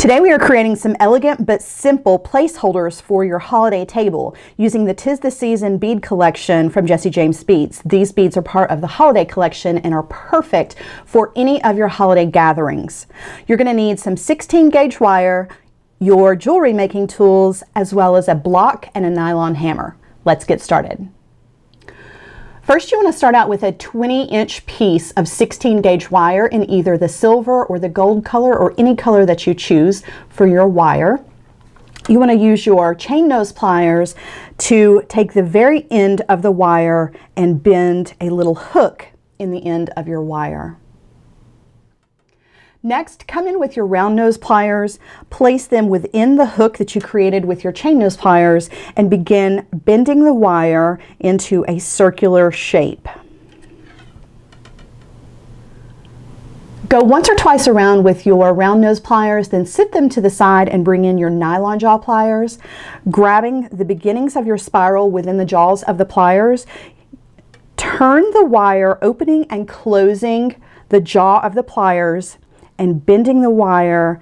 Today we are creating some elegant but simple placeholders for your holiday table using the 'Tis the Season bead collection from Jesse James Beads. These beads are part of the holiday collection and are perfect for any of your holiday gatherings. You're going to need some 16 gauge wire, your jewelry making tools, as well as a block and a nylon hammer. Let's get started. First, you want to start out with a 20-inch piece of 16 gauge wire in either the silver or the gold color or any color that you choose for your wire. You want to use your chain nose pliers to take the very end of the wire and bend a little hook in the end of your wire. Next, come in with your round nose pliers, place them within the hook that you created with your chain nose pliers, and begin bending the wire into a circular shape. Go once or twice around with your round nose pliers, then sit them to the side and bring in your nylon jaw pliers. Grabbing the beginnings of your spiral within the jaws of the pliers, turn the wire, opening and closing the jaw of the pliers, and bending the wire,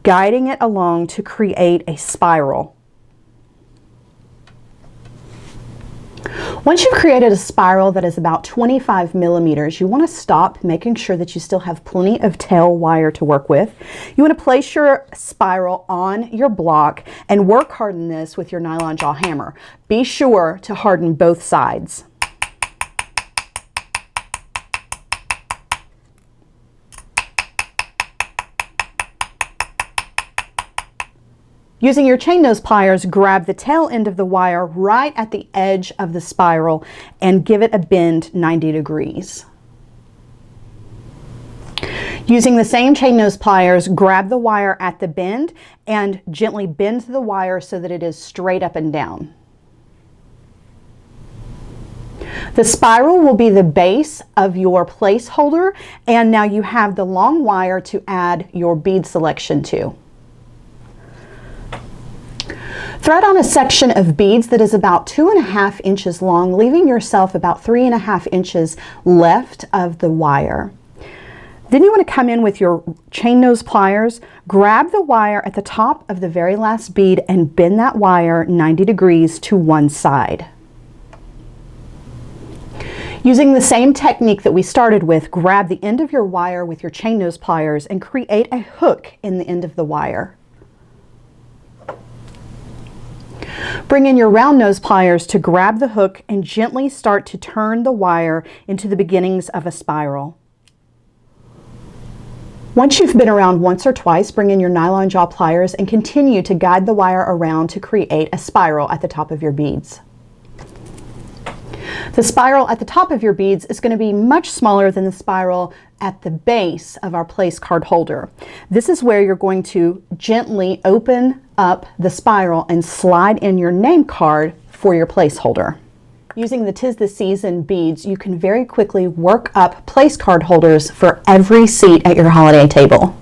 guiding it along to create a spiral. Once you've created a spiral that is about 25 millimeters, you want to stop, making sure that you still have plenty of tail wire to work with. You want to place your spiral on your block and work harden this with your nylon jaw hammer. Be sure to harden both sides. Using your chain nose pliers, grab the tail end of the wire right at the edge of the spiral and give it a bend 90 degrees. Using the same chain nose pliers, grab the wire at the bend and gently bend the wire so that it is straight up and down. The spiral will be the base of your placeholder, and now you have the long wire to add your bead selection to. Thread on a section of beads that is about 2.5 inches long, leaving yourself about 3.5 inches left of the wire. Then you want to come in with your chain nose pliers, grab the wire at the top of the very last bead and bend that wire 90 degrees to one side. Using the same technique that we started with, grab the end of your wire with your chain nose pliers and create a hook in the end of the wire. Bring in your round nose pliers to grab the hook and gently start to turn the wire into the beginnings of a spiral. Once you've been around once or twice, bring in your nylon jaw pliers and continue to guide the wire around to create a spiral at the top of your beads. The spiral at the top of your beads is going to be much smaller than the spiral at the base of our place card holder. This is where you're going to gently open up the spiral and slide in your name card for your placeholder. Using the 'Tis the Season beads, you can very quickly work up place card holders for every seat at your holiday table.